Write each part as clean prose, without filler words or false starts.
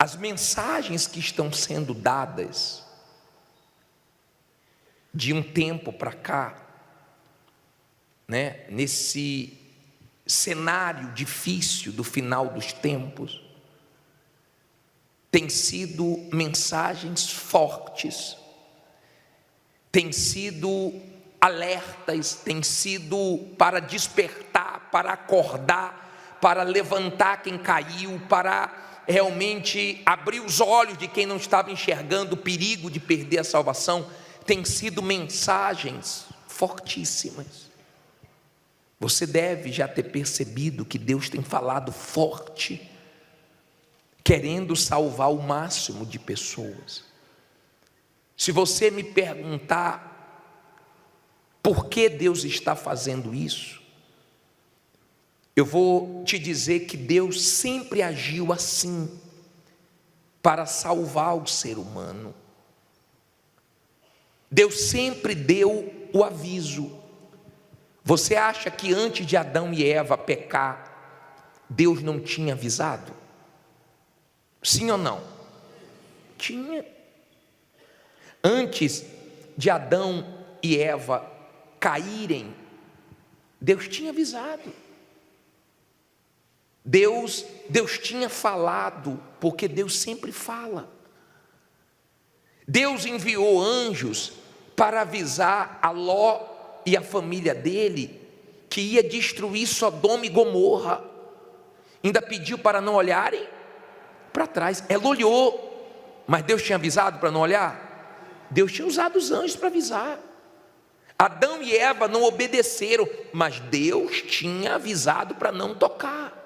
as mensagens que estão sendo dadas de um tempo para cá, né, nesse cenário difícil do final dos tempos, tem sido mensagens fortes, tem sido alertas, tem sido para despertar, para acordar, para levantar quem caiu, para realmente abrir os olhos de quem não estava enxergando o perigo de perder a salvação. Tem sido mensagens fortíssimas. Você deve já ter percebido que Deus tem falado forte, querendo salvar o máximo de pessoas. Se você me perguntar por que Deus está fazendo isso, eu vou te dizer que Deus sempre agiu assim, para salvar o ser humano. Deus sempre deu o aviso. Você acha que antes de Adão e Eva pecar, Deus não tinha avisado? Sim ou não? Tinha. Antes de Adão e Eva caírem, Deus tinha avisado. Deus tinha falado, porque Deus sempre fala. Deus enviou anjos para avisar a Ló e a família dele que ia destruir Sodoma e Gomorra. Ainda pediu para não olharem para trás. Ela olhou, mas Deus tinha avisado para não olhar? Deus tinha usado os anjos para avisar. Adão e Eva não obedeceram, mas Deus tinha avisado para não tocar.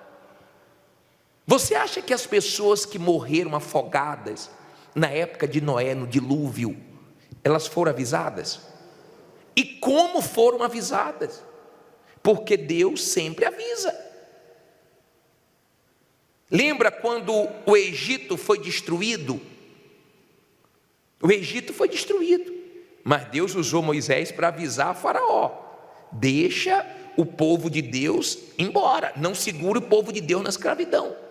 Você acha que as pessoas que morreram afogadas na época de Noé, no dilúvio, elas foram avisadas? E como foram avisadas? Porque Deus sempre avisa. Lembra quando o Egito foi destruído? O Egito foi destruído, mas Deus usou Moisés para avisar a Faraó: deixa o povo de Deus embora, não segura o povo de Deus na escravidão.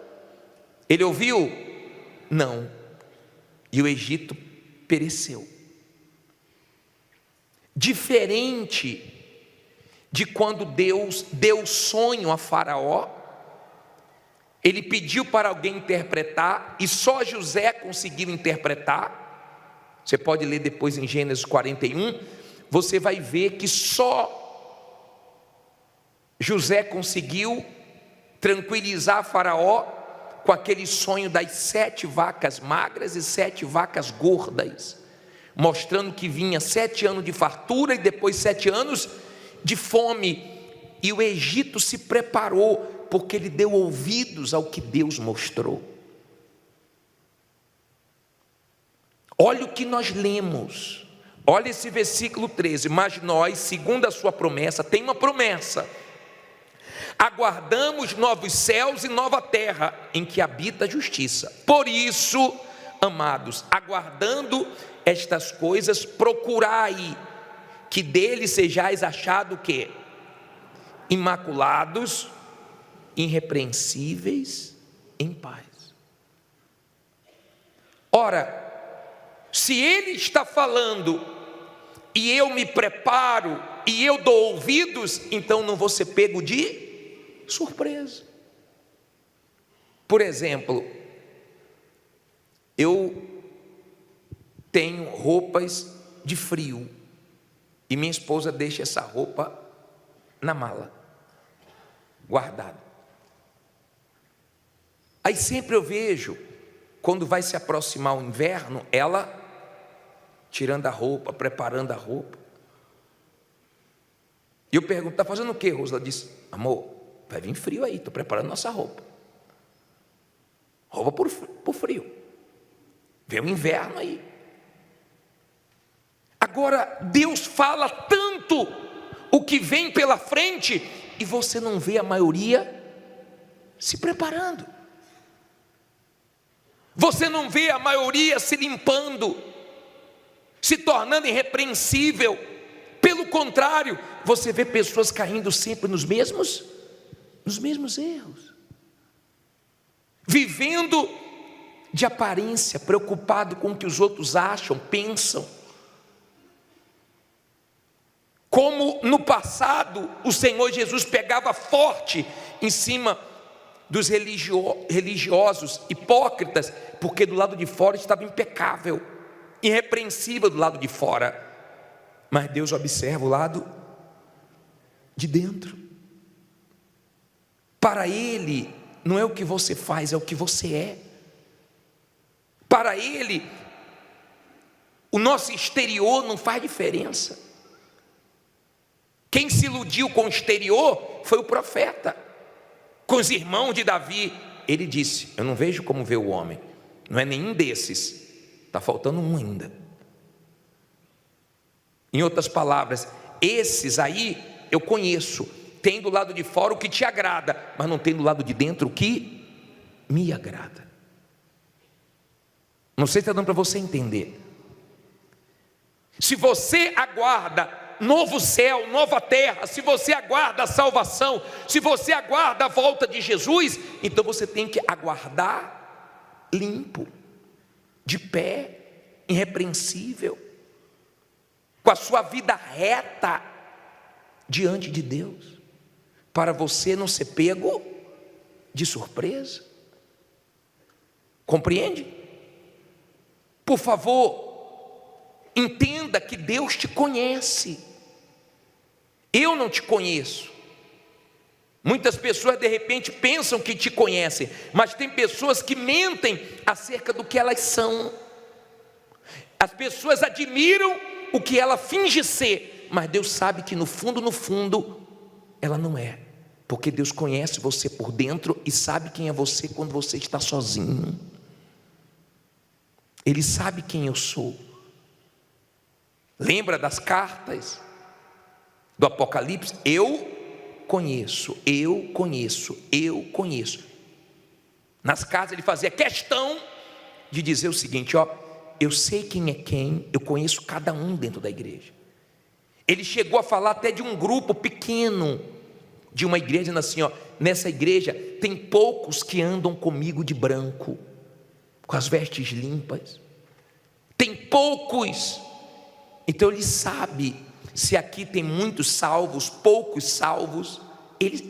Ele ouviu? Não. E o Egito pereceu. Diferente de quando Deus deu sonho a Faraó, ele pediu para alguém interpretar, e só José conseguiu interpretar. Você pode ler depois em Gênesis 41, você vai ver que só José conseguiu tranquilizar Faraó com aquele sonho das 7 vacas magras e 7 vacas gordas, mostrando que vinha 7 anos de fartura e depois 7 anos de fome. E o Egito se preparou, porque ele deu ouvidos ao que Deus mostrou. Olha o que nós lemos, olha esse versículo 13: mas nós, segundo a sua promessa, tem uma promessa, aguardamos novos céus e nova terra, em que habita a justiça. Por isso, amados, aguardando estas coisas, procurai que dele sejais achados o quê? Imaculados, irrepreensíveis, em paz. Ora, se ele está falando e eu me preparo e eu dou ouvidos, então não vou ser pego de surpresa. Por exemplo, eu tenho roupas de frio e minha esposa deixa essa roupa na mala, guardada. Aí sempre eu vejo, quando vai se aproximar o inverno, ela tirando a roupa, preparando a roupa. E eu pergunto: está fazendo o quê, Rosa? Ela disse: amor, vai vir frio aí, estou preparando nossa roupa. Roupa por frio. Vem o inverno aí. Agora, Deus fala tanto o que vem pela frente, e você não vê a maioria se preparando. Você não vê a maioria se limpando, se tornando irrepreensível. Pelo contrário, você vê pessoas caindo sempre nos mesmos erros, vivendo de aparência, preocupado com o que os outros acham, pensam. Como no passado o Senhor Jesus pegava forte em cima dos religiosos hipócritas, porque do lado de fora estava impecável, irrepreensível do lado de fora, mas Deus observa o lado de dentro. Para Ele não é o que você faz, é o que você é. Para Ele o nosso exterior não faz diferença. Quem se iludiu com o exterior foi o profeta. Com os irmãos de Davi, ele disse: eu não vejo como vê o homem. Não é nenhum desses, está faltando um ainda. Em outras palavras, esses aí eu conheço. Tem do lado de fora o que te agrada, mas não tem do lado de dentro o que me agrada. Não sei se está dando para você entender. Se você aguarda novo céu, nova terra, se você aguarda a salvação, se você aguarda a volta de Jesus, então você tem que aguardar limpo, de pé, irrepreensível, com a sua vida reta diante de Deus, para você não ser pego de surpresa. Compreende? Por favor, entenda que Deus te conhece. Eu não te conheço. Muitas pessoas de repente pensam que te conhecem, mas tem pessoas que mentem acerca do que elas são. As pessoas admiram o que ela finge ser, mas Deus sabe que no fundo, ela não é. Porque Deus conhece você por dentro e sabe quem é você quando você está sozinho. Ele sabe quem eu sou. Lembra das cartas do Apocalipse? Eu conheço. Nas cartas ele fazia questão de dizer o seguinte: ó, eu sei quem é quem, eu conheço cada um dentro da igreja. Ele chegou a falar até de um grupo pequeno, de uma igreja, dizendo assim: ó, nessa igreja tem poucos que andam comigo de branco, com as vestes limpas. Tem poucos. Então ele sabe se aqui tem muitos salvos, poucos salvos.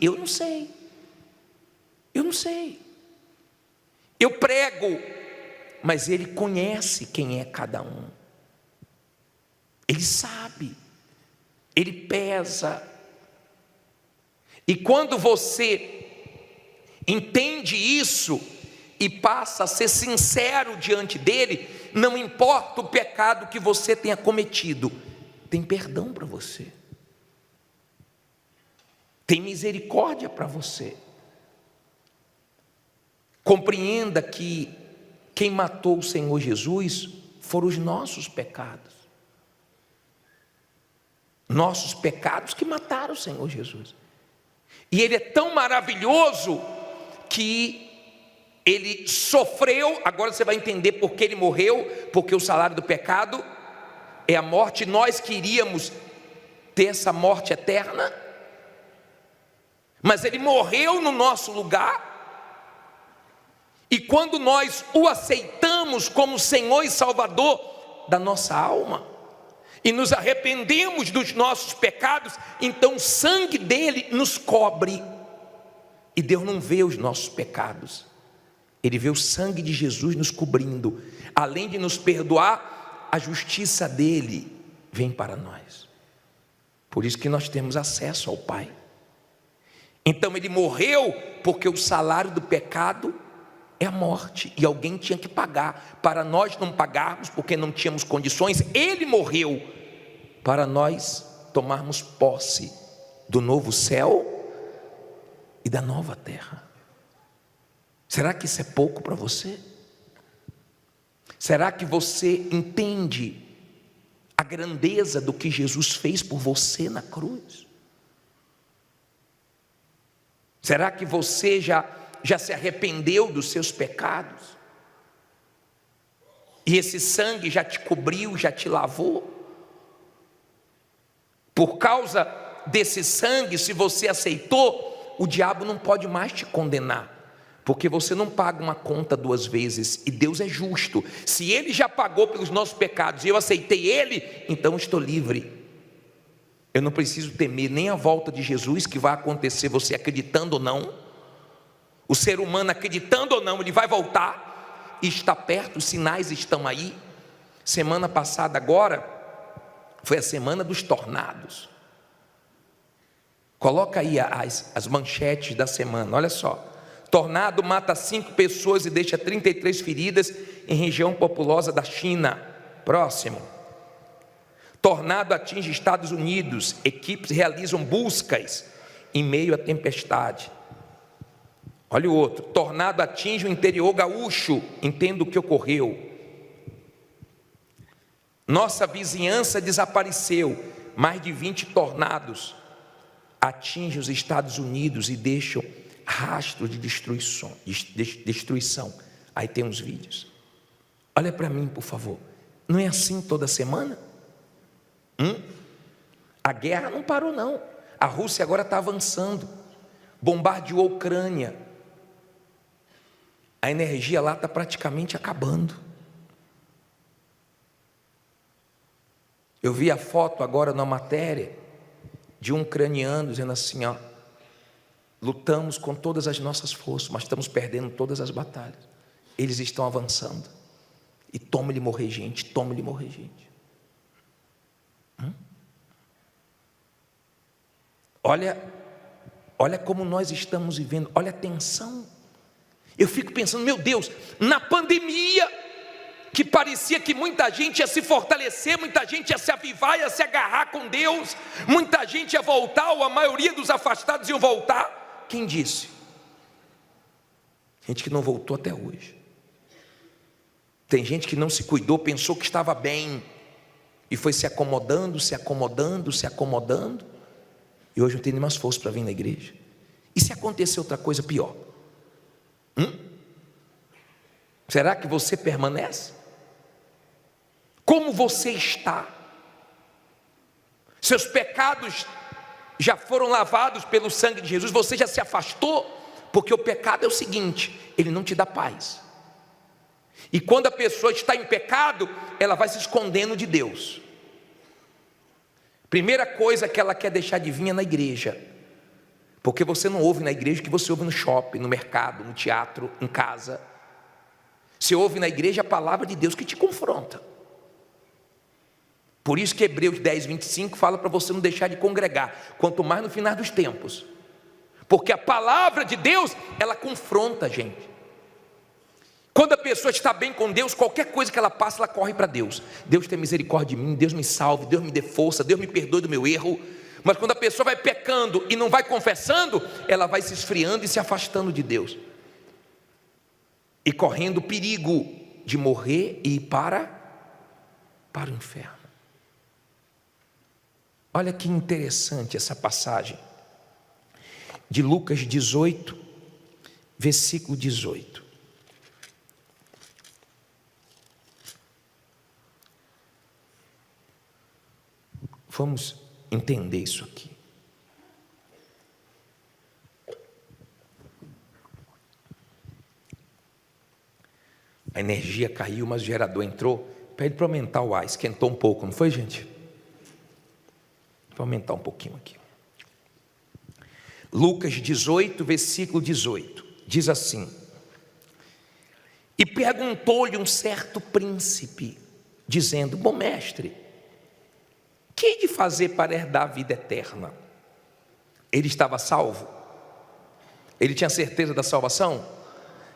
Eu não sei. Eu prego, mas ele conhece quem é cada um. Ele sabe. Ele pesa. E quando você entende isso e passa a ser sincero diante dele, não importa o pecado que você tenha cometido, tem perdão para você, tem misericórdia para você. Compreenda que quem matou o Senhor Jesus foram os nossos pecados. Nossos pecados que mataram o Senhor Jesus. E Ele é tão maravilhoso que Ele sofreu. Agora você vai entender por que Ele morreu. Porque o salário do pecado é a morte. Nós queríamos ter essa morte eterna, mas Ele morreu no nosso lugar. E quando nós o aceitamos como Senhor e Salvador da nossa alma, e nos arrependemos dos nossos pecados, então o sangue dele nos cobre. E Deus não vê os nossos pecados, Ele vê o sangue de Jesus nos cobrindo. Além de nos perdoar, a justiça dele vem para nós. Por isso que nós temos acesso ao Pai. Então ele morreu porque o salário do pecado é a morte, e alguém tinha que pagar. Para nós não pagarmos, porque não tínhamos condições, ele morreu para nós tomarmos posse do novo céu e da nova terra. Será que isso é pouco para você? Será que você entende a grandeza do que Jesus fez por você na cruz? Será que você já se arrependeu dos seus pecados? E esse sangue já te cobriu, já te lavou? Por causa desse sangue, se você aceitou, o diabo não pode mais te condenar, Porque você não paga uma conta duas vezes, e Deus é justo. Se Ele já pagou pelos nossos pecados e eu aceitei Ele, então eu estou livre. Eu não preciso temer nem a volta de Jesus, que vai acontecer, você acreditando ou não. O ser humano acreditando ou não, ele vai voltar, e está perto, os sinais estão aí. Semana passada agora, foi a semana dos tornados. Coloca aí as manchetes da semana, olha só. Tornado mata 5 pessoas e deixa 33 feridas em região populosa da China. Próximo. Tornado atinge Estados Unidos. Equipes realizam buscas em meio à tempestade. Olha o outro. Tornado atinge o interior gaúcho. Entenda o que ocorreu. Nossa vizinhança desapareceu. Mais de 20 tornados atingem os Estados Unidos e deixam rastro de destruição. Aí tem uns vídeos. Olha para mim, por favor. Não é assim toda semana? A guerra não parou não. A Rússia agora está avançando. Bombardeou a Ucrânia. A energia lá está praticamente acabando. Eu vi a foto agora na matéria de um ucraniano dizendo assim, ó: lutamos com todas as nossas forças, mas estamos perdendo todas as batalhas. Eles estão avançando. E toma-lhe morrer gente, toma-lhe morrer gente. Olha como nós estamos vivendo, olha a tensão. Eu fico pensando, meu Deus, na pandemia, que parecia que muita gente ia se fortalecer, muita gente ia se avivar, ia se agarrar com Deus, muita gente ia voltar, ou a maioria dos afastados iam voltar. Quem disse? Gente que não voltou até hoje. Tem gente que não se cuidou, pensou que estava bem, e foi se acomodando, e hoje não tem nem mais força para vir na igreja. E se acontecer outra coisa pior? Será que você permanece? Como você está? Seus pecados já foram lavados pelo sangue de Jesus? Você já se afastou? Porque o pecado é o seguinte, ele não te dá paz. E quando a pessoa está em pecado, ela vai se escondendo de Deus. Primeira coisa que ela quer deixar de vir é na igreja. Porque você não ouve na igreja o que você ouve no shopping, no mercado, no teatro, em casa. Você ouve na igreja a palavra de Deus que te confronta. Por isso que Hebreus 10, 25 fala para você não deixar de congregar, quanto mais no final dos tempos. Porque a palavra de Deus, ela confronta a gente. Quando a pessoa está bem com Deus, qualquer coisa que ela passa, ela corre para Deus. Deus tem misericórdia de mim, Deus me salve, Deus me dê força, Deus me perdoe do meu erro. Mas quando a pessoa vai pecando e não vai confessando, ela vai se esfriando e se afastando de Deus. E correndo o perigo de morrer e ir para o inferno. Olha que interessante essa passagem de Lucas 18, versículo 18. Vamos entender isso aqui. A energia caiu, mas o gerador entrou. Pede para aumentar o ar, esquentou um pouco, não foi, gente? Vou aumentar um pouquinho aqui. Lucas 18, versículo 18, diz assim: e perguntou-lhe um certo príncipe, dizendo: bom mestre, que hei de fazer para herdar a vida eterna? Ele estava salvo? Ele tinha certeza da salvação?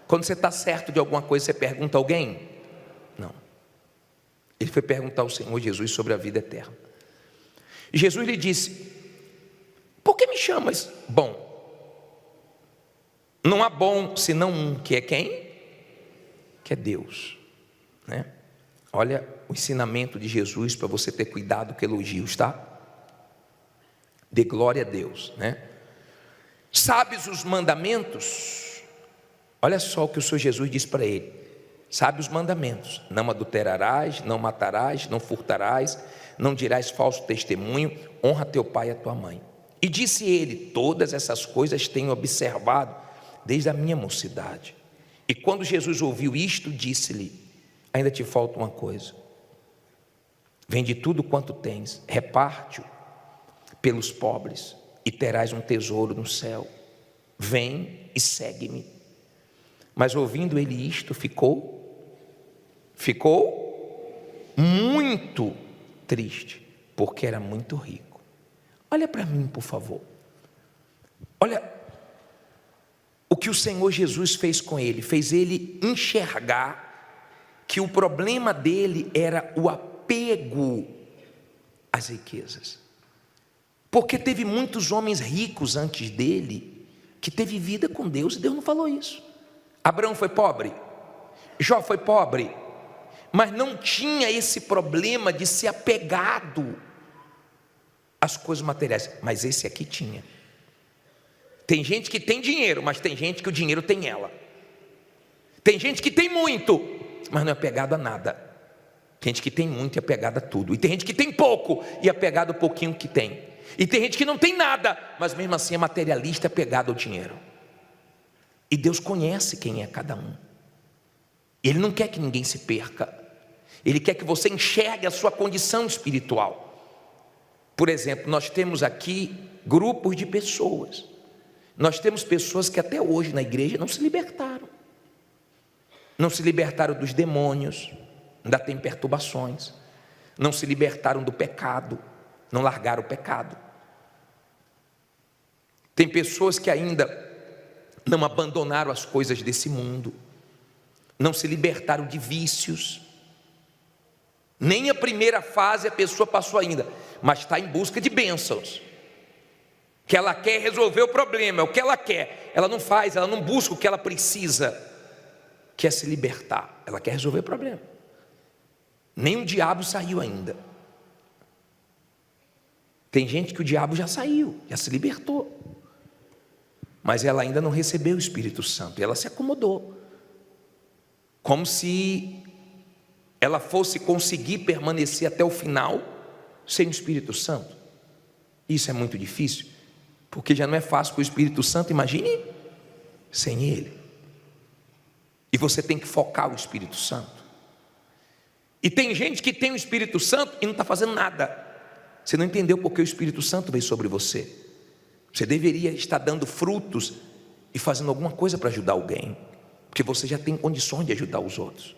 Quando você está certo de alguma coisa, você pergunta a alguém? Não. Ele foi perguntar ao Senhor Jesus sobre a vida eterna. E Jesus lhe disse: por que me chamas bom? Não há bom senão um, que é quem? Que é Deus, né? Olha o ensinamento de Jesus para você ter cuidado com elogios, tá? Dê glória a Deus, né? Sabes os mandamentos? Olha só o que o Senhor Jesus disse para ele: sabe os mandamentos: não adulterarás, não matarás, não furtarás, não dirás falso testemunho, honra teu pai e a tua mãe. E disse ele: todas essas coisas tenho observado desde a minha mocidade. E quando Jesus ouviu isto, disse-lhe: ainda te falta uma coisa. Vende tudo quanto tens, reparte-o pelos pobres, e terás um tesouro no céu. Vem e segue-me. Mas ouvindo ele isto, ficou muito triste, porque era muito rico. Olha para mim, por favor. Olha o que o Senhor Jesus fez com ele. Fez ele enxergar que o problema dele era o apego às riquezas. Porque teve muitos homens ricos antes dele que teve vida com Deus, e Deus não falou isso. Abraão foi pobre, Jó foi pobre, mas não tinha esse problema de ser apegado às coisas materiais. Mas esse aqui tinha. Tem gente que tem dinheiro, mas tem gente que o dinheiro tem ela. Tem gente que tem muito, mas não é apegado a nada. Tem gente que tem muito e é apegado a tudo. E tem gente que tem pouco e é apegado ao pouquinho que tem. E tem gente que não tem nada, mas mesmo assim é materialista, é apegado ao dinheiro. E Deus conhece quem é cada um. Ele não quer que ninguém se perca. Ele quer que você enxergue a sua condição espiritual. Por exemplo, nós temos aqui grupos de pessoas. Nós temos pessoas que até hoje na igreja não se libertaram. Não se libertaram dos demônios, ainda tem perturbações. Não se libertaram do pecado, não largaram o pecado. Tem pessoas que ainda não abandonaram as coisas desse mundo, não se libertaram de vícios. Nem a primeira fase a pessoa passou ainda, mas está em busca de bênçãos, que ela quer resolver o problema, é o que ela quer. Ela não faz, ela não busca o que ela precisa, que é se libertar. Ela quer resolver o problema. Nem o diabo saiu ainda. Tem gente que o diabo já saiu, já se libertou, mas ela ainda não recebeu o Espírito Santo, e ela se acomodou, como se ela fosse conseguir permanecer até o final sem o Espírito Santo. Isso é muito difícil, porque já não é fácil com o Espírito Santo, imagine sem ele. E você tem que focar o Espírito Santo. E tem gente que tem o Espírito Santo e não está fazendo nada. Você não entendeu porque o Espírito Santo veio sobre você. Você deveria estar dando frutos e fazendo alguma coisa para ajudar alguém, porque você já tem condições de ajudar os outros.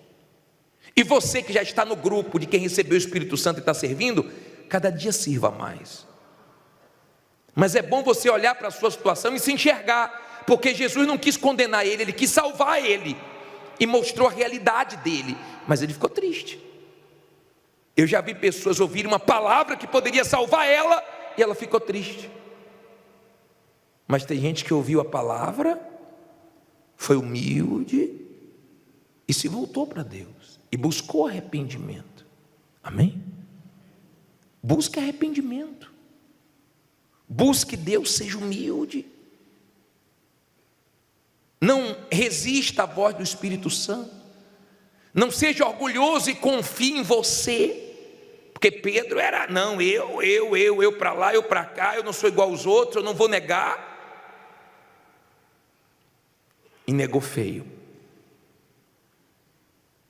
E você que já está no grupo de quem recebeu o Espírito Santo e está servindo, cada dia sirva mais. Mas é bom você olhar para a sua situação e se enxergar, porque Jesus não quis condenar ele, ele quis salvar ele, e mostrou a realidade dele, mas ele ficou triste. Eu já vi pessoas ouvirem uma palavra que poderia salvar ela, e ela ficou triste. Mas tem gente que ouviu a palavra, foi humilde e se voltou para Deus e buscou arrependimento. Amém? Busque arrependimento. Busque Deus, seja humilde. Não resista à voz do Espírito Santo. Não seja orgulhoso e confie em você. Porque Pedro era, não, eu para lá, eu para cá, eu não sou igual aos outros, eu não vou negar. E negou feio.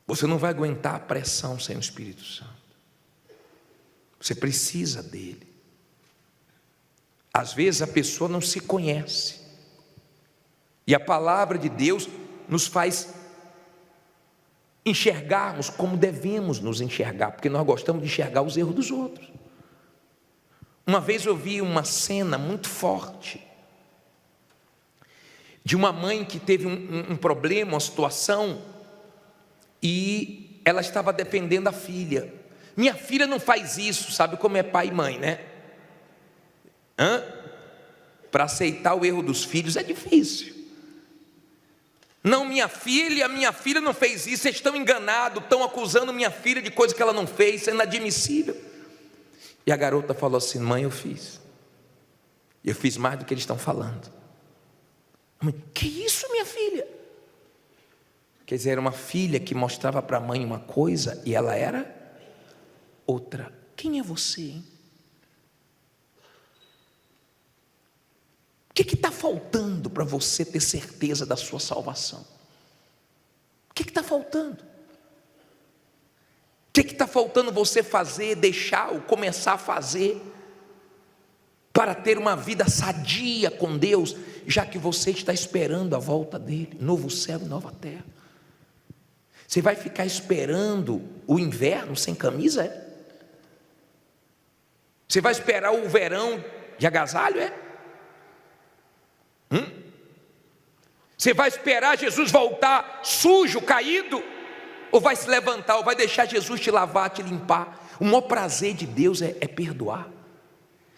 Você não vai aguentar a pressão sem o Espírito Santo. Você precisa dele. Às vezes a pessoa não se conhece, e a palavra de Deus nos faz enxergarmos como devemos nos enxergar, porque nós gostamos de enxergar os erros dos outros. Uma vez eu vi uma cena muito forte de uma mãe que teve um problema, uma situação, e ela estava defendendo a filha. Minha filha não faz isso, sabe como é pai e mãe, né? Para aceitar o erro dos filhos é difícil. Não, minha filha não fez isso, vocês estão enganados, estão acusando minha filha de coisa que ela não fez, isso é inadmissível. E a garota falou assim: mãe, eu fiz mais do que eles estão falando. Mãe, que isso, minha filha? Quer dizer, era uma filha que mostrava para a mãe uma coisa e ela era outra. Quem é você, hein? O que está faltando para você ter certeza da sua salvação? O que está faltando? O que está faltando você fazer, deixar ou começar a fazer para ter uma vida sadia com Deus, já que você está esperando a volta dele, novo céu e nova terra? Você vai ficar esperando o inverno sem camisa? É? Você vai esperar o verão de agasalho? É? Você vai esperar Jesus voltar sujo, caído? Ou vai se levantar, ou vai deixar Jesus te lavar, te limpar? O maior prazer de Deus é perdoar.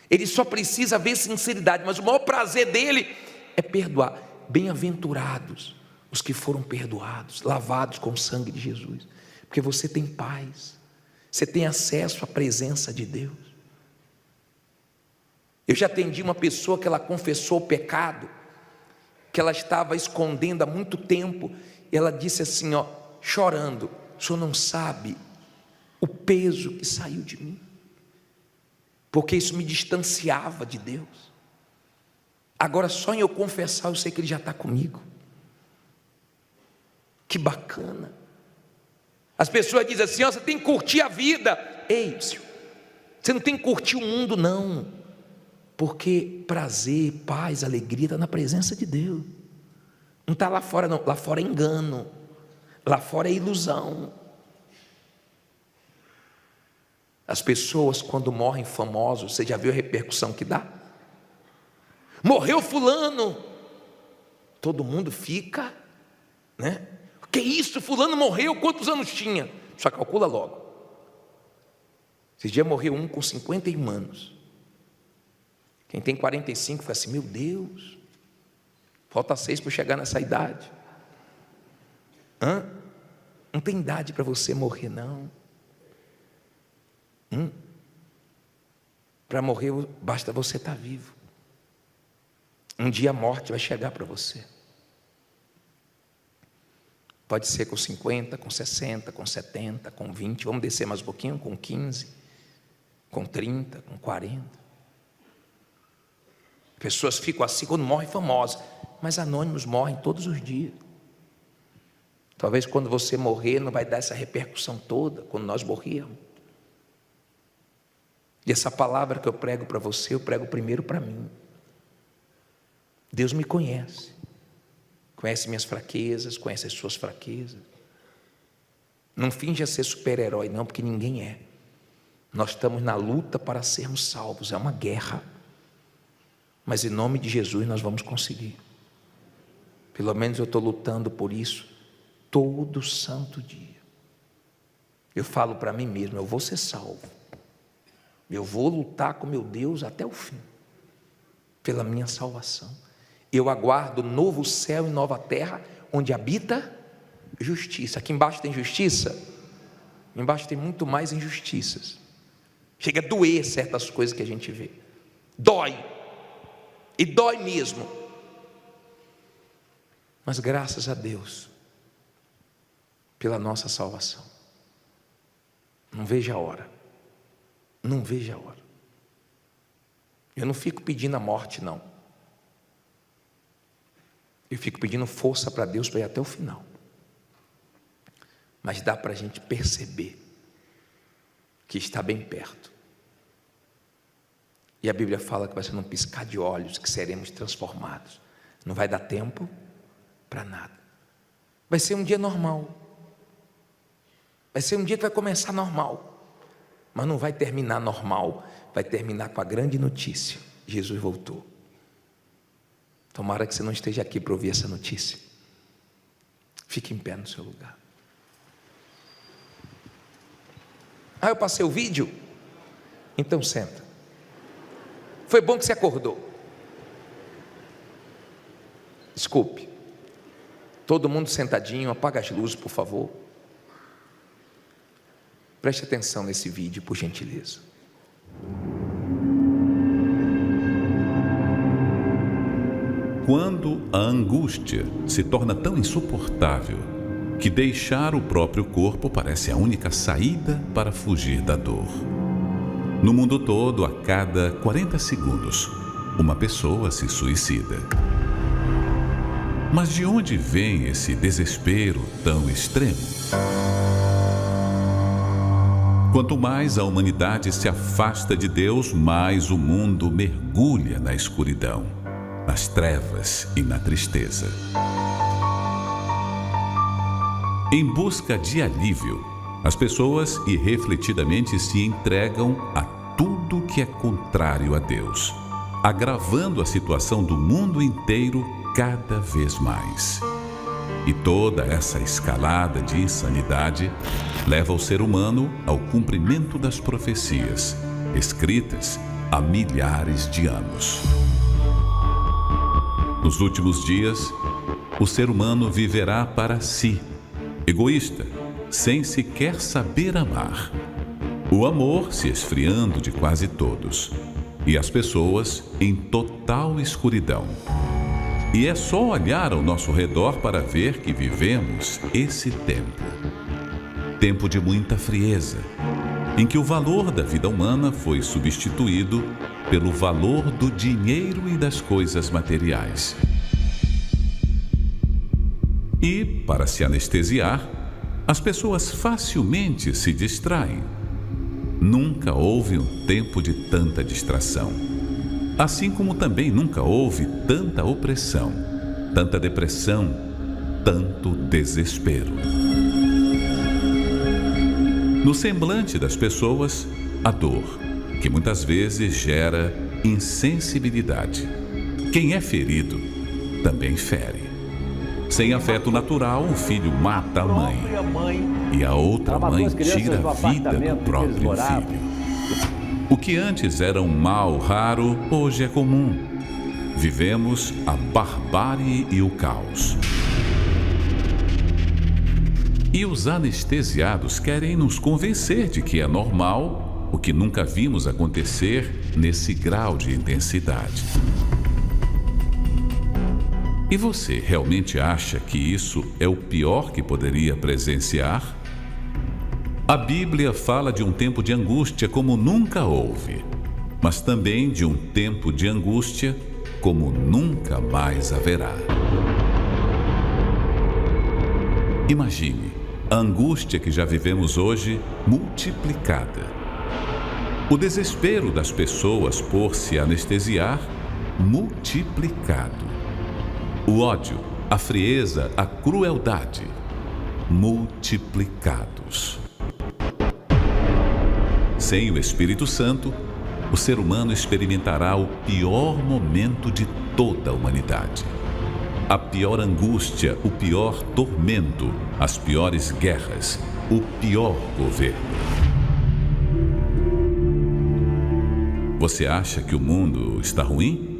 Ele só precisa ver sinceridade, mas o maior prazer dele é perdoar. Bem-aventurados os que foram perdoados, lavados com o sangue de Jesus, porque você tem paz, você tem acesso à presença de Deus. Eu já atendi uma pessoa que ela confessou o pecado que ela estava escondendo há muito tempo, e ela disse assim, chorando: o senhor não sabe o peso que saiu de mim, porque isso me distanciava de Deus. Agora só em eu confessar eu sei que Ele já está comigo. Que bacana. As pessoas dizem assim, você tem que curtir a vida. Ei, você não tem que curtir o mundo não, porque prazer, paz, alegria está na presença de Deus. Não está lá fora não, lá fora é engano, lá fora é ilusão. As pessoas quando morrem famosos, você já viu a repercussão que dá? Morreu fulano, todo mundo fica, né? Que isso, fulano morreu, quantos anos tinha? Só calcula logo. Esse dia morreu um com 51 anos. Quem tem 45 fala assim, meu Deus, falta 6 para chegar nessa idade. Não tem idade para você morrer não. Para morrer basta você estar vivo. Um dia a morte vai chegar para você. Pode ser com 50, com 60, com 70, com 20, vamos descer mais um pouquinho, com 15, com 30, com 40. Pessoas ficam assim quando morrem famosas, mas anônimos morrem todos os dias. Talvez quando você morrer não vai dar essa repercussão toda, quando nós morrermos. E essa palavra que eu prego para você, eu prego primeiro para mim. Deus me conhece. Conhece minhas fraquezas, conhece as suas fraquezas. Não finja ser super-herói não, porque ninguém é. Nós estamos na luta para sermos salvos, é uma guerra. Mas em nome de Jesus nós vamos conseguir. Pelo menos eu estou lutando por isso todo santo dia. Eu falo para mim mesmo, eu vou ser salvo. Eu vou lutar com meu Deus até o fim, pela minha salvação. Eu aguardo novo céu e nova terra, onde habita justiça. Aqui embaixo tem justiça? Embaixo tem muito mais injustiças. Chega a doer certas coisas que a gente vê. Dói. E dói mesmo. Mas graças a Deus, pela nossa salvação. Não vejo a hora. Não vejo a hora. Eu não fico pedindo a morte não. Eu fico pedindo força para Deus para ir até o final. Mas dá para a gente perceber que está bem perto. E a Bíblia fala que vai ser num piscar de olhos que seremos transformados. Não vai dar tempo para nada. Vai ser um dia normal. Vai ser um dia que vai começar normal. Mas não vai terminar normal. Vai terminar com a grande notícia: Jesus voltou. Tomara que você não esteja aqui para ouvir essa notícia. Fique em pé no seu lugar. Eu passei o vídeo? Então senta. Foi bom que você acordou. Desculpe. Todo mundo sentadinho, apaga as luzes, por favor. Preste atenção nesse vídeo, por gentileza. Quando a angústia se torna tão insuportável que deixar o próprio corpo parece a única saída para fugir da dor. No mundo todo, a cada 40 segundos, uma pessoa se suicida. Mas de onde vem esse desespero tão extremo? Quanto mais a humanidade se afasta de Deus, mais o mundo mergulha na escuridão, nas trevas e na tristeza. Em busca de alívio, as pessoas irrefletidamente se entregam a tudo que é contrário a Deus, agravando a situação do mundo inteiro cada vez mais. E toda essa escalada de insanidade leva o ser humano ao cumprimento das profecias, escritas há milhares de anos. Nos últimos dias, o ser humano viverá para si, egoísta, sem sequer saber amar. O amor se esfriando de quase todos, e as pessoas em total escuridão. E é só olhar ao nosso redor para ver que vivemos esse tempo. Tempo de muita frieza, em que o valor da vida humana foi substituído pelo valor do dinheiro e das coisas materiais. E, para se anestesiar, as pessoas facilmente se distraem. Nunca houve um tempo de tanta distração. Assim como também nunca houve tanta opressão, tanta depressão, tanto desespero. No semblante das pessoas, a dor, que muitas vezes gera insensibilidade. Quem é ferido, também fere. Sem afeto natural, o filho mata a mãe, e a outra mãe tira a vida do próprio filho. O que antes era um mal raro, hoje é comum. Vivemos a barbárie e o caos. E os anestesiados querem nos convencer de que é normal o que nunca vimos acontecer nesse grau de intensidade. E você realmente acha que isso é o pior que poderia presenciar? A Bíblia fala de um tempo de angústia como nunca houve, mas também de um tempo de angústia como nunca mais haverá. Imagine a angústia que já vivemos hoje multiplicada. O desespero das pessoas por se anestesiar multiplicado. O ódio, a frieza, a crueldade multiplicados. Sem o Espírito Santo, o ser humano experimentará o pior momento de toda a humanidade. A pior angústia, o pior tormento, as piores guerras, o pior governo. Você acha que o mundo está ruim?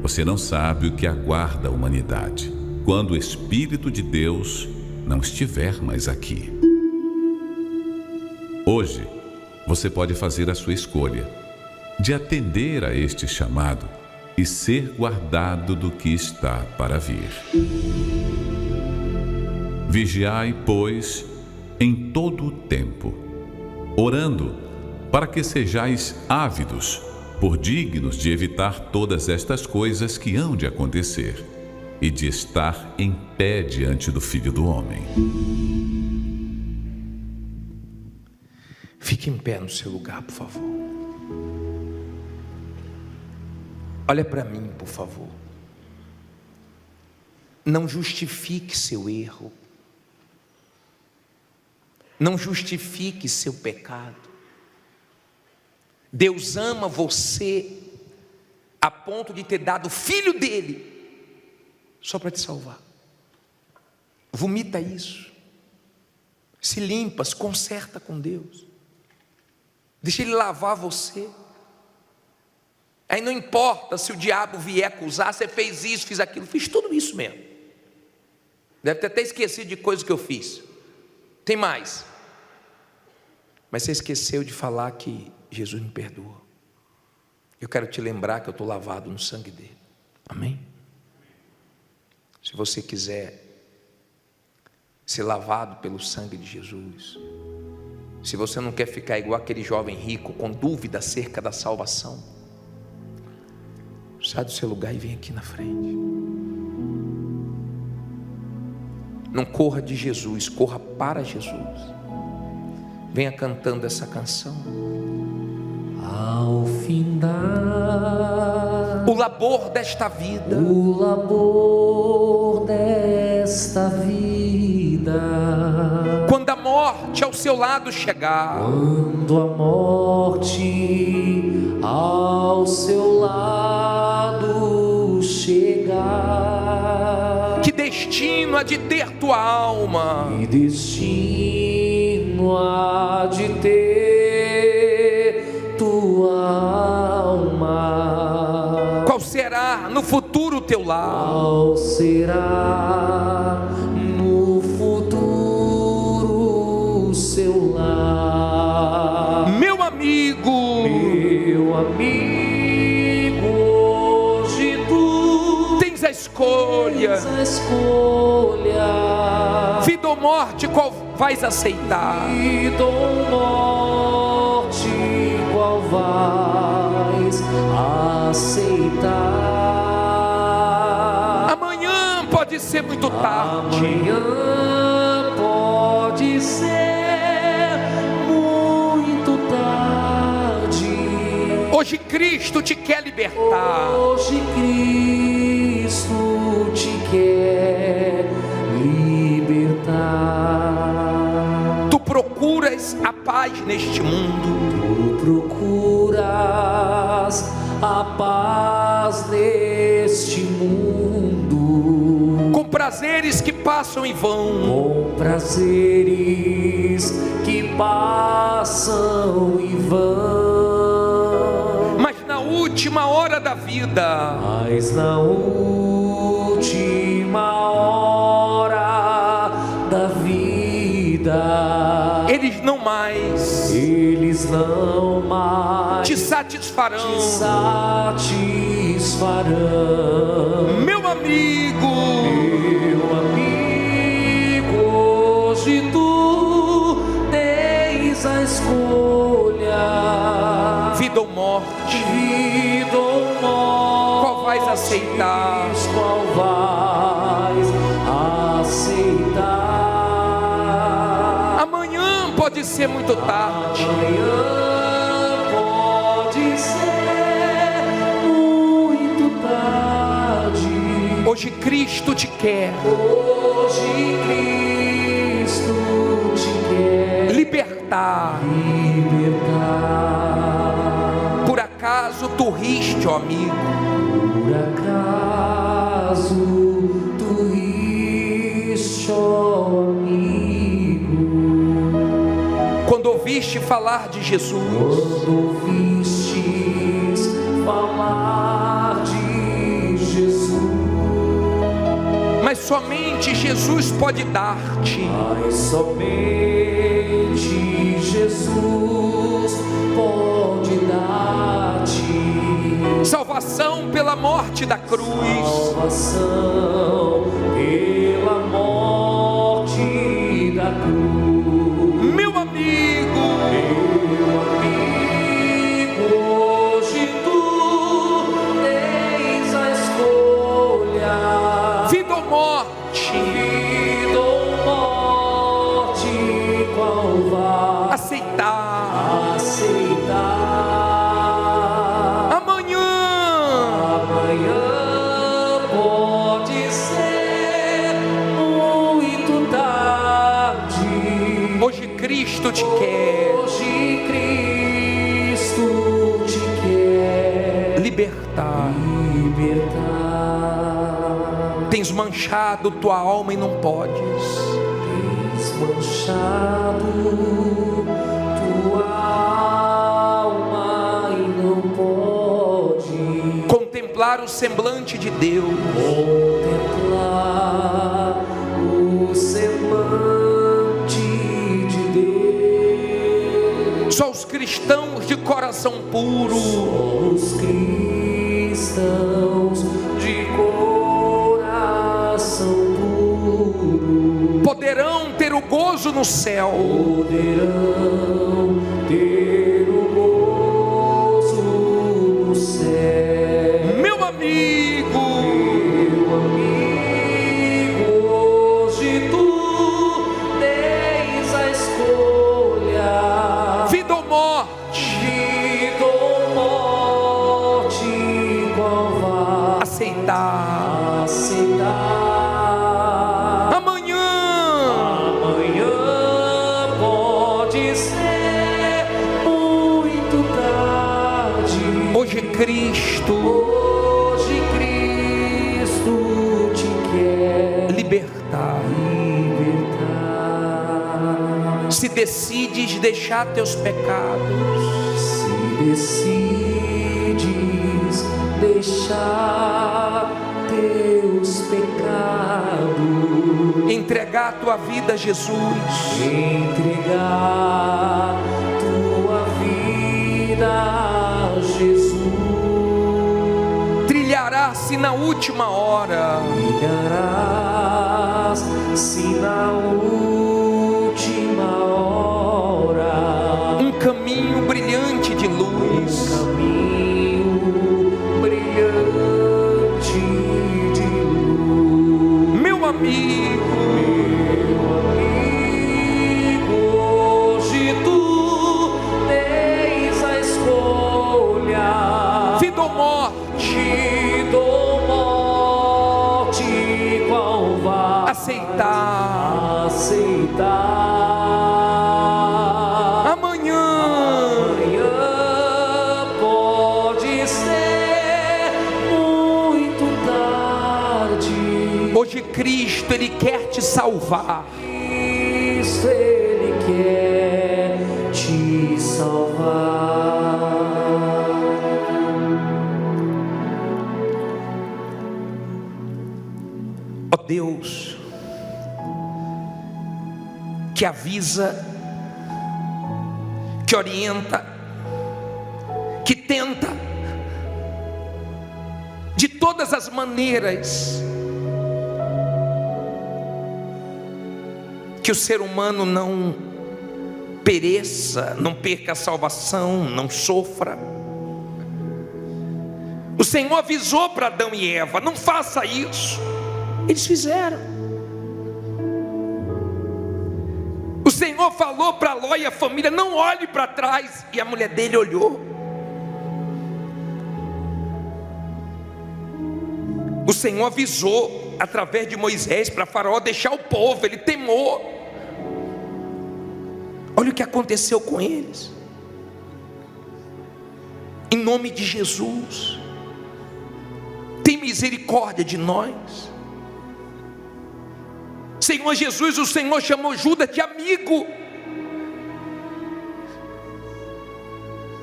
Você não sabe o que aguarda a humanidade quando o Espírito de Deus não estiver mais aqui. Hoje, você pode fazer a sua escolha de atender a este chamado e ser guardado do que está para vir. Vigiai, pois, em todo o tempo, orando para que sejais ávidos, por dignos de evitar todas estas coisas que hão de acontecer e de estar em pé diante do Filho do Homem. Fique em pé no seu lugar, por favor. Olha para mim, por favor. Não justifique seu erro. Não justifique seu pecado. Deus ama você a ponto de ter dado o filho dele só para te salvar. Vomita isso. Se limpa, se conserta com Deus. Deixa ele lavar você. Aí não importa se o diabo vier acusar, você fez isso, fiz aquilo, fiz tudo isso mesmo. Deve ter até esquecido de coisas que eu fiz. Tem mais. Mas você esqueceu de falar que Jesus me perdoa. Eu quero te lembrar que eu estou lavado no sangue dele. Amém? Se você quiser ser lavado pelo sangue de Jesus, se você não quer ficar igual aquele jovem rico com dúvida acerca da salvação, sai do seu lugar e vem aqui na frente. Não corra de Jesus, corra para Jesus. Venha cantando essa canção. Ao findar o labor desta vida, o labor desta vida, quando a morte ao seu lado chegar, quando a morte ao seu lado chegar, que destino há de ter tua alma, que destino há de ter tua alma, qual será no futuro teu lar, qual será no futuro seu lar, meu amigo, hoje tu tens a escolha, vida ou morte, qual vais aceitar? Vida ou morte, qual vais aceitar? Amanhã pode ser muito tarde, Amanhã pode ser muito tarde. hoje Cristo te quer libertar. Hoje Cristo te quer libertar. Tu procuras a paz neste mundo, Tu procuras a paz neste mundo, com prazeres que passam e vão, com prazeres que passam e vão, mas na última hora da vida, mas na última hora da vida, eles não mais te satisfarão. te satisfarão. Meu amigo, hoje tu tens a escolha, vida ou morte, vida ou morte, qual vais aceitar? qual vais aceitar? Amanhã pode ser muito tarde, Amanhã pode ser muito tarde. hoje Cristo te quer Hoje Cristo te quer libertar. libertar. Por acaso tu riste, ó amigo, Por acaso tu riste, ó amigo, quando ouviste falar de Jesus, quando ouvistes falar de Jesus, mas somente Jesus pode dar-te mas somente Jesus pode dar-te salvação pela morte da cruz. salvação pela morte da cruz. Meu amigo, Hoje tu tens a escolha, vida ou morte, vida ou morte, qual vai aceitar. aceitar? Amanhã pode ser muito tarde. Hoje Cristo te quer Hoje Cristo te quer libertar. libertar. Tens manchado tua alma e não podes. Tens manchado tua alma e não pode Contemplar o semblante de Deus. contemplar o semblante de Deus. Só os cristãos de coração puro Os cristãos de coração puro poderão ter o gozo no céu. poderão ter o gozo no céu. Meu amigo, Meu amigo, hoje tu decides deixar teus pecados, se decides deixar teus pecados, entregar tua vida a Jesus, entregar tua vida a Jesus, trilharás-se na última hora, trilharás-se na última hora um caminho brilhante de luz, caminho brilhante de luz. meu amigo. Hoje tu tens a escolha, Vida ou morte, vida ou morte, qual vai aceitar. aceitar? Amanhã Amanhã pode ser muito tarde. hoje Cristo, Ele quer te salvar. Cristo, Ele quer te salvar. Ó Deus, que avisa, que orienta, que tenta, de todas as maneiras, que o ser humano não pereça, não perca a salvação, não sofra. O Senhor avisou para Adão e Eva: não faça isso. Eles fizeram. O Senhor falou para Ló e a família: não olhe para trás. E a mulher dele olhou. O Senhor avisou através de Moisés para Faraó deixar o povo. Ele temou. Olha o que aconteceu com eles. Em nome de Jesus, tem misericórdia de nós. Senhor Jesus, o Senhor chamou Judas de amigo.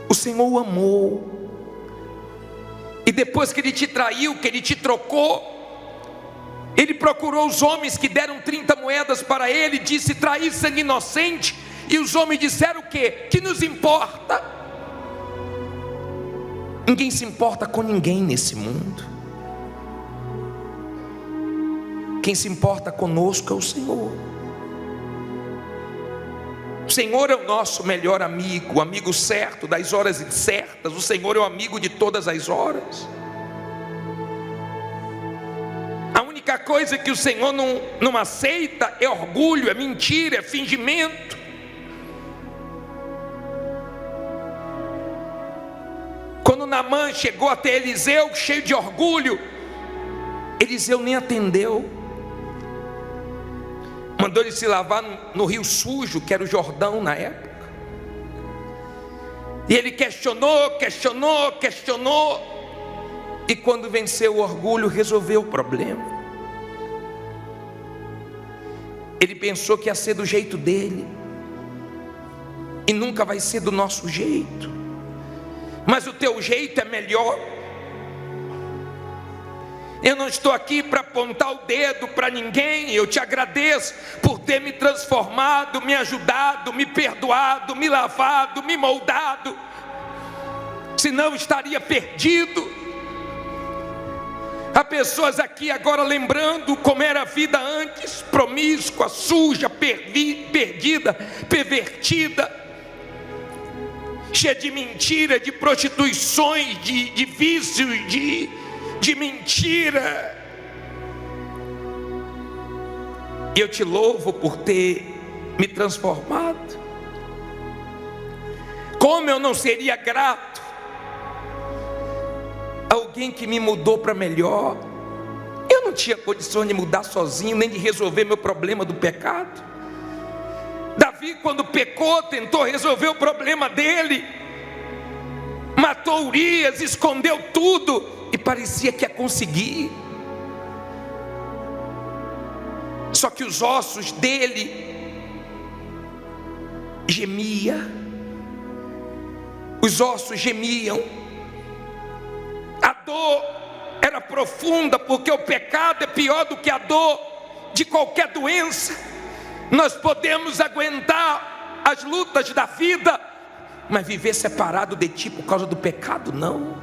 O Senhor o amou. E depois que Ele te traiu, que Ele te trocou, Ele procurou os homens que deram 30 moedas para Ele, disse: trair sangue inocente. E os homens disseram o quê? Que nos importa? Ninguém se importa com ninguém nesse mundo. Quem se importa conosco é o Senhor. O Senhor é o nosso melhor amigo, o amigo certo das horas incertas. O Senhor é o amigo de todas as horas. A única coisa que o Senhor não aceita é orgulho, é mentira, é fingimento. Quando Naamã chegou até Eliseu, cheio de orgulho, Eliseu nem atendeu. Mandou ele se lavar no rio sujo, que era o Jordão na época. E ele questionou. E quando venceu o orgulho, resolveu o problema. Ele pensou que ia ser do jeito dele. E nunca vai ser do nosso jeito. Mas o teu jeito é melhor. Eu não estou aqui para apontar o dedo para ninguém. Eu te agradeço por ter me transformado, me ajudado, me perdoado, me lavado, me moldado. Senão estaria perdido. Há pessoas aqui agora lembrando como era a vida antes, promíscua, suja, perdida, pervertida, cheia de mentira, de prostituições, de vícios, de mentira. E eu te louvo por ter me transformado. Como eu não seria grato a alguém que me mudou para melhor? Eu não tinha condições de mudar sozinho, nem de resolver meu problema do pecado. Davi, quando pecou, tentou resolver o problema dele, matou Urias, escondeu tudo e parecia que ia conseguir. Só que os ossos dele gemia, os ossos gemiam, a dor era profunda, porque o pecado é pior do que a dor de qualquer doença. Nós podemos aguentar as lutas da vida, mas viver separado de ti por causa do pecado, não.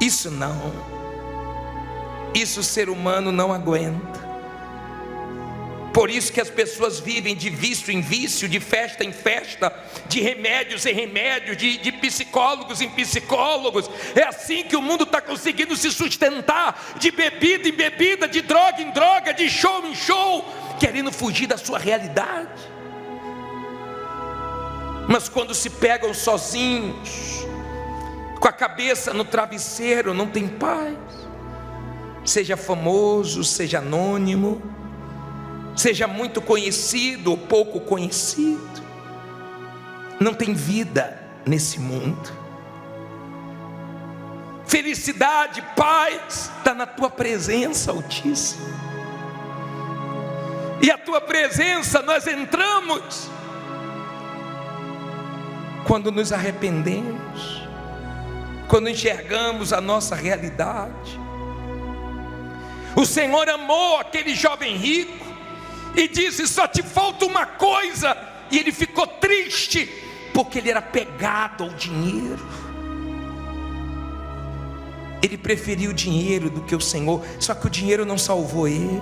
Isso não. Isso o ser humano não aguenta. Por isso que as pessoas vivem de vício em vício, de festa em festa, de remédios em remédios, de psicólogos em psicólogos. É assim que o mundo está conseguindo se sustentar, de bebida em bebida, de droga em droga, de show em show, querendo fugir da sua realidade. Mas quando se pegam sozinhos, com a cabeça no travesseiro, não tem paz. Seja famoso, seja anônimo, seja muito conhecido ou pouco conhecido, não tem vida nesse mundo. Felicidade, paz, está na tua presença, Altíssimo. E a tua presença nós entramos quando nos arrependemos, quando enxergamos a nossa realidade. O Senhor amou aquele jovem rico e disse: só te falta uma coisa. E ele ficou triste, porque ele era pegado ao dinheiro. Ele preferiu o dinheiro do que o Senhor. Só que o dinheiro não salvou ele.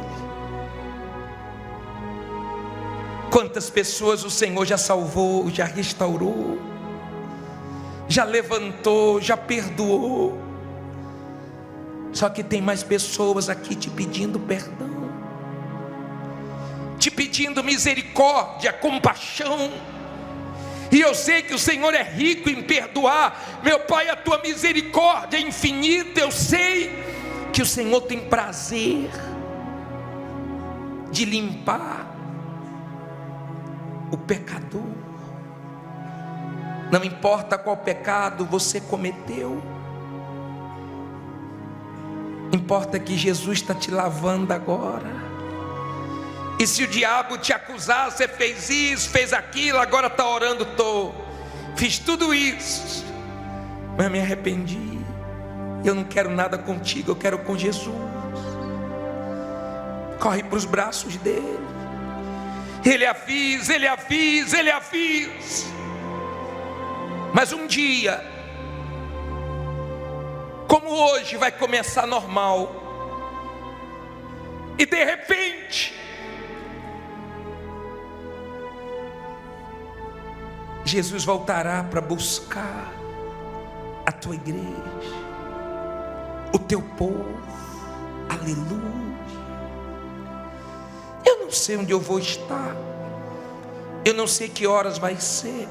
Quantas pessoas o Senhor já salvou, já restaurou, já levantou, já perdoou. Só que tem mais pessoas aqui te pedindo perdão, te pedindo misericórdia, compaixão. E eu sei que o Senhor é rico em perdoar. Meu Pai, a tua misericórdia é infinita. Eu sei que o Senhor tem prazer de limpar o pecador. Não importa qual pecado você cometeu, importa que Jesus está te lavando agora. E se o diabo te acusar, você fez isso, fez aquilo, agora está orando, fiz tudo isso, mas me arrependi, eu não quero nada contigo, eu quero com Jesus. Corre para os braços dele. Ele avisa, ele avisa, ele avisa. Mas um dia, como hoje, vai começar normal, e de repente Jesus voltará para buscar a tua igreja, o teu povo. Aleluia. Eu não sei onde eu vou estar, eu não sei que horas vai ser,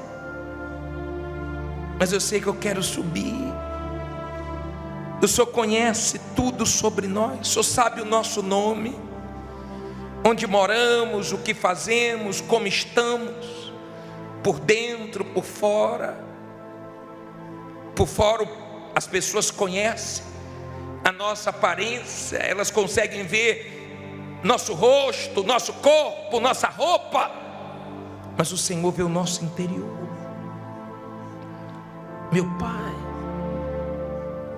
mas eu sei que eu quero subir. O Senhor conhece tudo sobre nós, o Senhor sabe o nosso nome, onde moramos, o que fazemos, como estamos, por dentro, por fora. Por fora as pessoas conhecem a nossa aparência, elas conseguem ver nosso rosto, nosso corpo, nossa roupa, mas o Senhor vê o nosso interior. Meu Pai,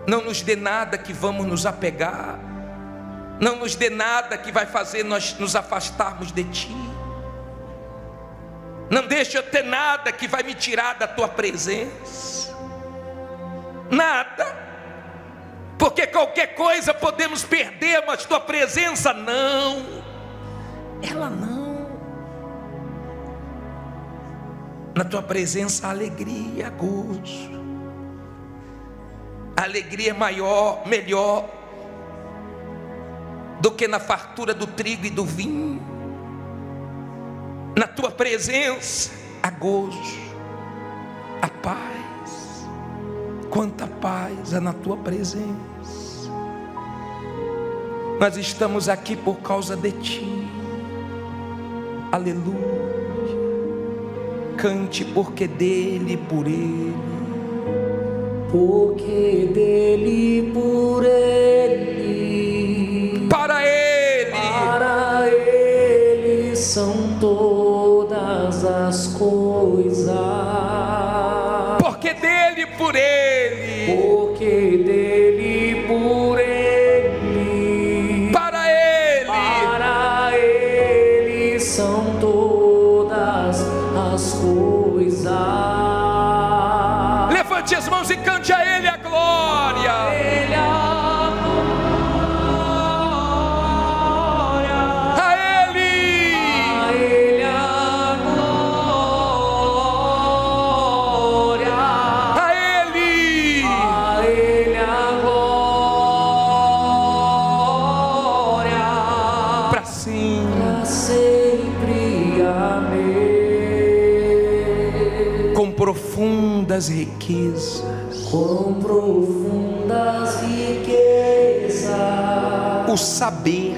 não nos dê nada que vamos nos apegar, não nos dê nada que vai fazer nós nos afastarmos de Ti. Não deixa eu ter nada que vai me tirar da Tua presença, nada, porque qualquer coisa podemos perder, mas Tua presença não, ela não. Na Tua presença há alegria, há gozo. A alegria é maior, melhor do que na fartura do trigo e do vinho. Na tua presença há gozo, há paz. Quanta paz há na tua presença. Nós estamos aqui por causa de ti. Aleluia. Cante, porque dele, por ele, porque dele, por ele, para ele são todas todas as coisas, porque dele, por ele, porque dele, por ele, para ele são todas as coisas. Levante as mãos e cante a ele a glória. A ele a profundas riquezas, com profundas riquezas, o saber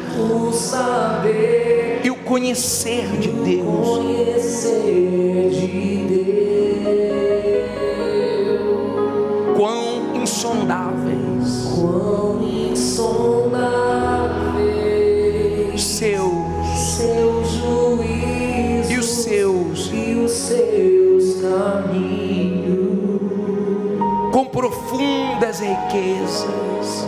e o conhecer de Deus, quão insondáveis, seu juízo e os seus caminhos, com profundas riquezas,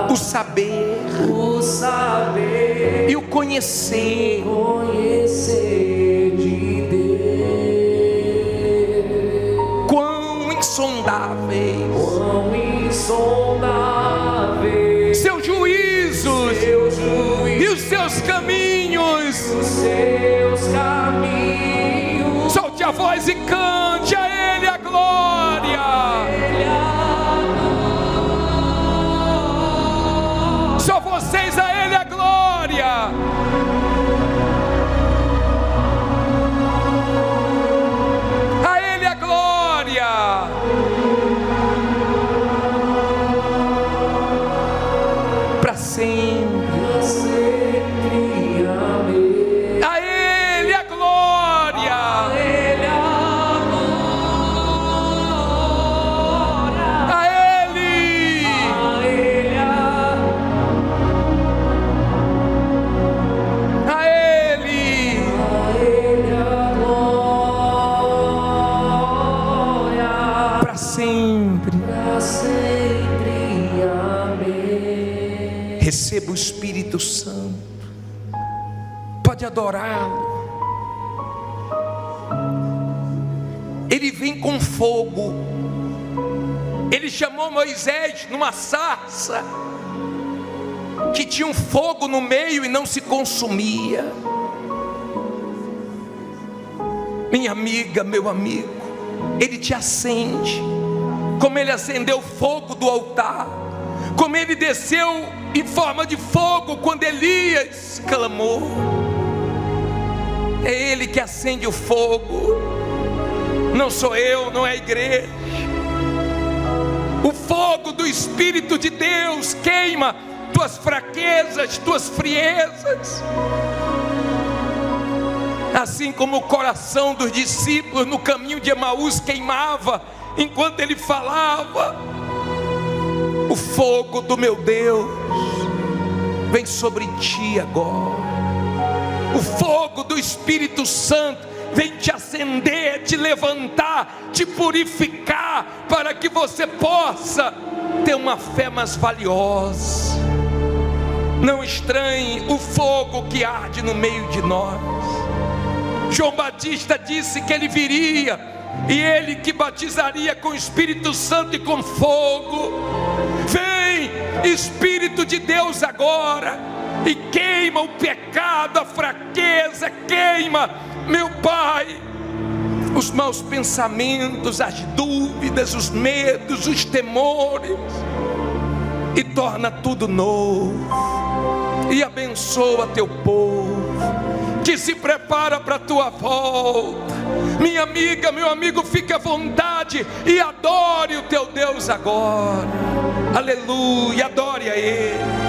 o saber e o conhecer de Deus, quão insondáveis, seus juízos e os seus caminhos. Solte a voz e cante a ele a glória. Só vocês, a ele a glória. A ele a glória. Para sempre. A ele a glória. A ele. A ele. Para sempre. Receba o Espírito Santo. Pode adorá-lo. Ele vem com fogo. Ele chamou Moisés numa sarça que tinha um fogo no meio e não se consumia. Minha amiga, meu amigo, ele te acende, como ele acendeu o fogo do altar, como ele desceu em forma de fogo quando Elias clamou. É ele que acende o fogo, não sou eu, não é a igreja. O fogo do Espírito de Deus queima tuas fraquezas, tuas friezas. Assim como o coração dos discípulos no caminho de Emaús queimava enquanto ele falava, o fogo do meu Deus vem sobre ti agora. O fogo do Espírito Santo vem te acender, te levantar, te purificar, para que você possa ter uma fé mais valiosa. Não estranhe o fogo que arde no meio de nós. João Batista disse que ele viria, e ele que batizaria com o Espírito Santo e com fogo. Vem, Espírito de Deus, agora, e queima o pecado, a fraqueza, queima, meu Pai, os maus pensamentos, as dúvidas, os medos, os temores, e torna tudo novo, e abençoa teu povo que se prepara para a tua volta. Minha amiga, meu amigo, fique à vontade e adore o teu Deus agora. Aleluia, adore a Ele.